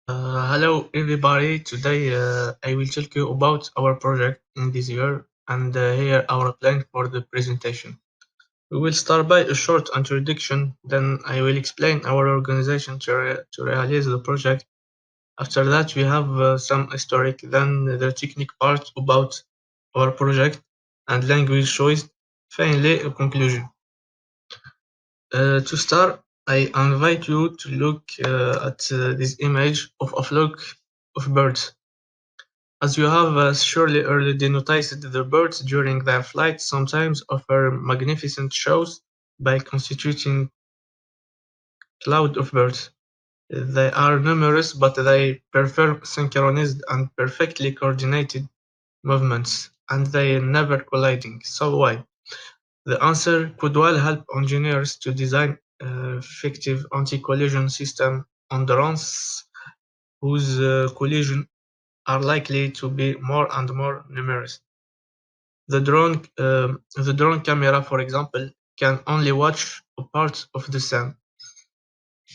Hello everybody. Today I will tell you about our project in this year and here our plan for the presentation. We will start by a short introduction, then I will explain our organization to realize the project. After that we have some historic, then the technical part about our project and language choice, finally a conclusion. To start, I invite you to look at this image of a flock of birds. As you have surely already noticed, the birds during their flight sometimes offer magnificent shows by constituting cloud of birds. They are numerous, but they perform synchronized and perfectly coordinated movements, and they never colliding. So why? The answer could well help engineers to design effective anti-collision system on drones whose collisions are likely to be more and more numerous. The drone camera, for example, can only watch a part of the scene.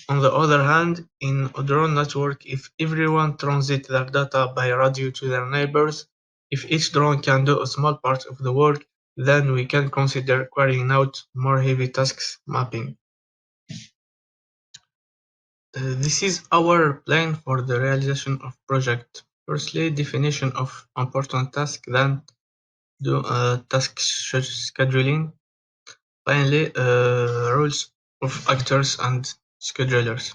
On the other hand, in a drone network, if everyone transits their data by radio to their neighbors, if each drone can do a small part of the work, then we can consider carrying out more heavy tasks mapping. This is our plan for the realization of project. Firstly, definition of important task, then do task scheduling. Finally, roles of actors and schedulers.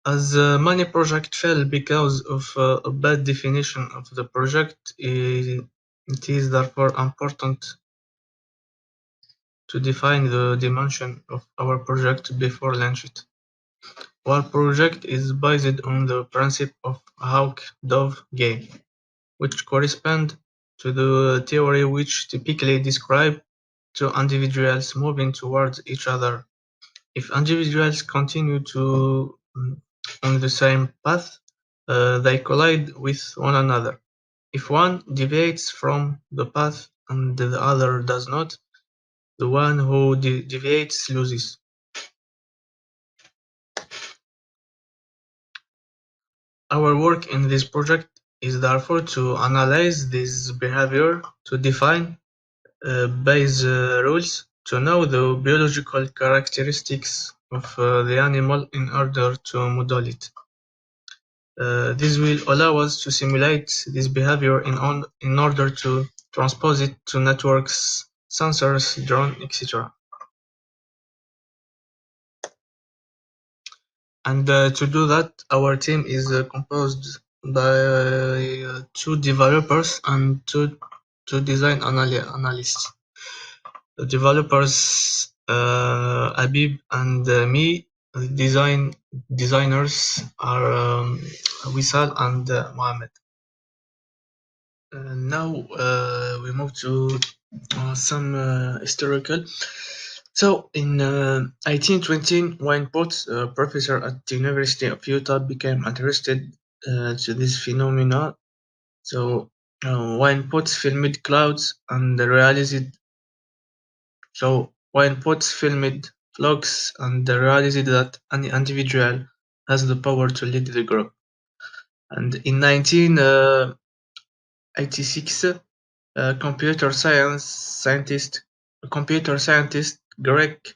As many projects fail because of a bad definition of the project, it is therefore important to define the dimension of our project before launch it. Our project is based on the principle of hawk-dove game, which correspond to the theory which typically describe two individuals moving towards each other. If individuals continue to on the same path, they collide with one another. If one deviates from the path and the other does not, the one who deviates loses. Our work in this project is therefore to analyze this behavior, to define base rules, to know the biological characteristics of the animal in order to model it. This will allow us to simulate this behavior in order to transpose it to networks, sensors, drone, etc. And to do that, our team is composed by two developers and two design analysts. The developers, Abib and me. The designers are Wisal and Mohammed. Now we move to some historical. So in 1820, Wynne-Potts, a professor at the University of Utah, became interested to this phenomenon. So Wynne-Potts filmed clouds and realized. So Wynne-Potts filmed flocks and realized that any individual has the power to lead the group. And in 1986, computer scientist Greg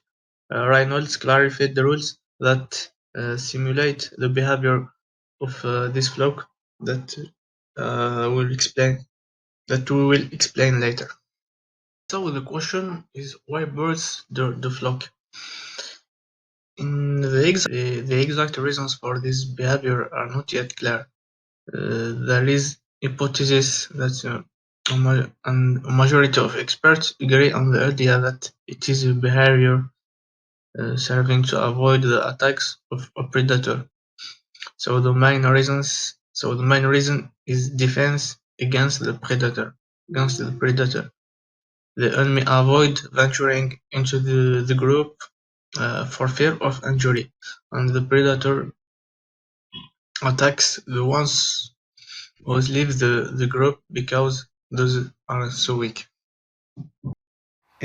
Reynolds clarified the rules that simulate the behavior of this flock that we will explain later. So the question is why birds the flock? In the exact reasons for this behavior are not yet clear. There is hypothesis that a majority of experts agree on the idea that it is a behavior serving to avoid the attacks of a predator. So the main reason is defense against the predator. The enemy avoid venturing into the group for fear of injury, and the predator attacks the ones who leave the group because those are so weak.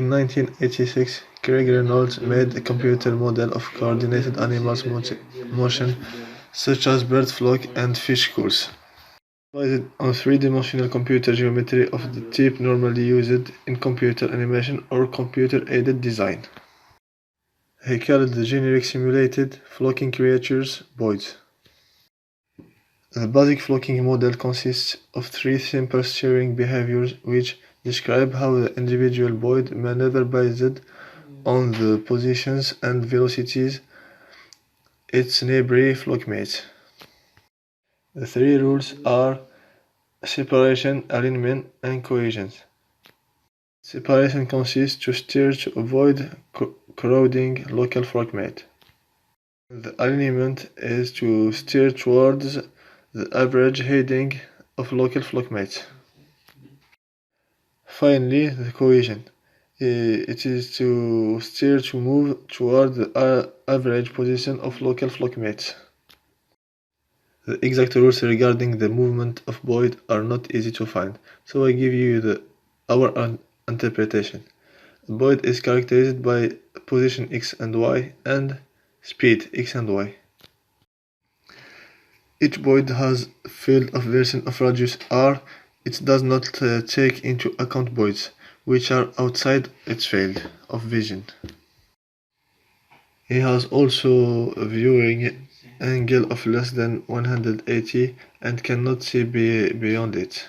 In 1986, Craig Reynolds made a computer model of coordinated animals' motion, such as bird flock and fish schools, based on three-dimensional computer geometry of the type normally used in computer animation or computer-aided design. He called the generic simulated flocking creatures Boid. The basic flocking model consists of three simple steering behaviors which describe how the individual Boid maneuver based on the positions and velocities its neighboring flockmates. The three rules are separation, alignment, and cohesion. Separation consists to steer to avoid crowding local flockmate. The alignment is to steer towards the average heading of local flockmates. Finally, the cohesion. It is to steer to move toward the average position of local flockmates. The exact rules regarding the movement of Boid are not easy to find, so I give you our interpretation. Boid is characterized by position x and y and speed x and y. Each Boid has a field of version of radius r. It does not take into account Boids, which are outside its field of vision. He has also a viewing angle of less than 180 and cannot see beyond it.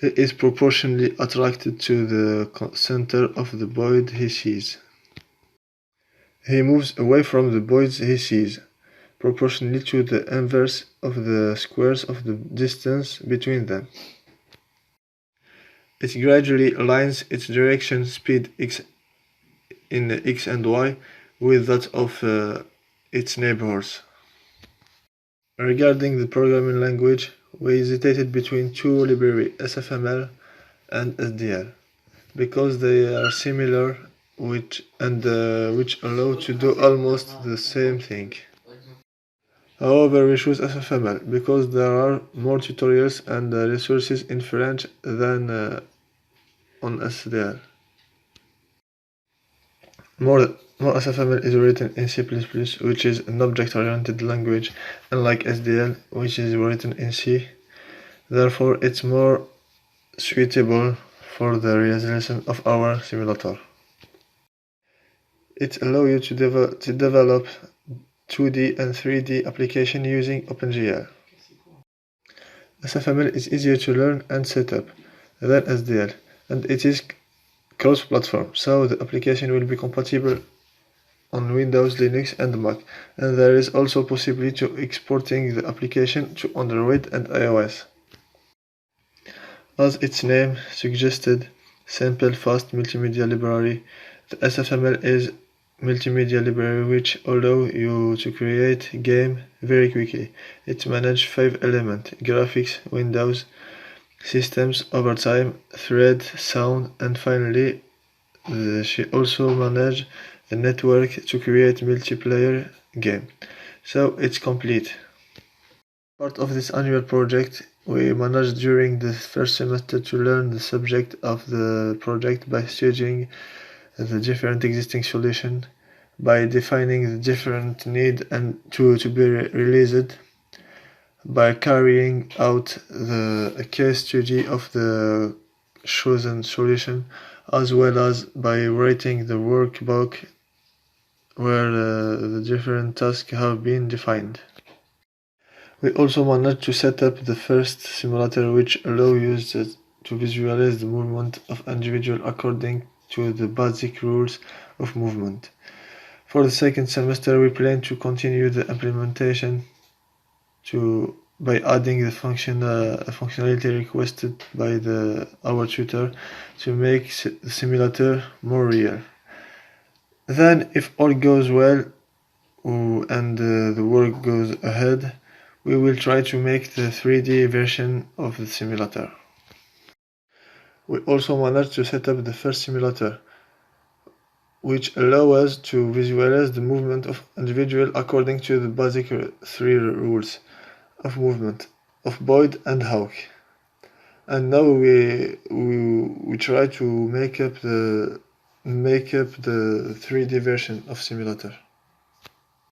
He is proportionally attracted to the center of the Boid he sees. He moves away from the Boids he sees, proportionally to the inverse of the squares of the distance between them. It gradually aligns its direction speed x in x and y with that of its neighbors. Regarding the programming language, we hesitated between two libraries, SFML and SDL, because they are similar which allow to do almost the same thing. However, we choose SFML because there are more tutorials and resources in French than on SDL. More SFML is written in C++, which is an object-oriented language, unlike SDL, which is written in C. Therefore, it's more suitable for the realization of our simulator. It allows you to develop 2D and 3D application using OpenGL. SFML is easier to learn and set up than SDL, and it is cross-platform, so the application will be compatible on Windows, Linux, and Mac, and there is also possibility to exporting the application to Android and iOS. As its name suggested, simple, fast multimedia library, the SFML is multimedia library which allow you to create game very quickly. It manages 5 elements: graphics, Windows, systems, overtime, thread, sound, and finally she also manages a network to create multiplayer game. So it's complete. Part of this annual project, we managed during the first semester to learn the subject of the project by studying the different existing solutions, by defining the different need and to be released, by carrying out a case study of the chosen solution, as well as by writing the workbook where the different tasks have been defined. We also managed to set up the first simulator which allows users to visualize the movement of individuals according to the basic rules of movement. For the second semester, we plan to continue the implementation by adding the functionality requested by our tutor to make the simulator more real. Then, if all goes well and the work goes ahead, we will try to make the 3D version of the simulator. We also managed to set up the first simulator, which allows us to visualize the movement of individuals according to the basic 3 rules of movement of Boid and Hawk. And now we try to make up the 3D version of simulator.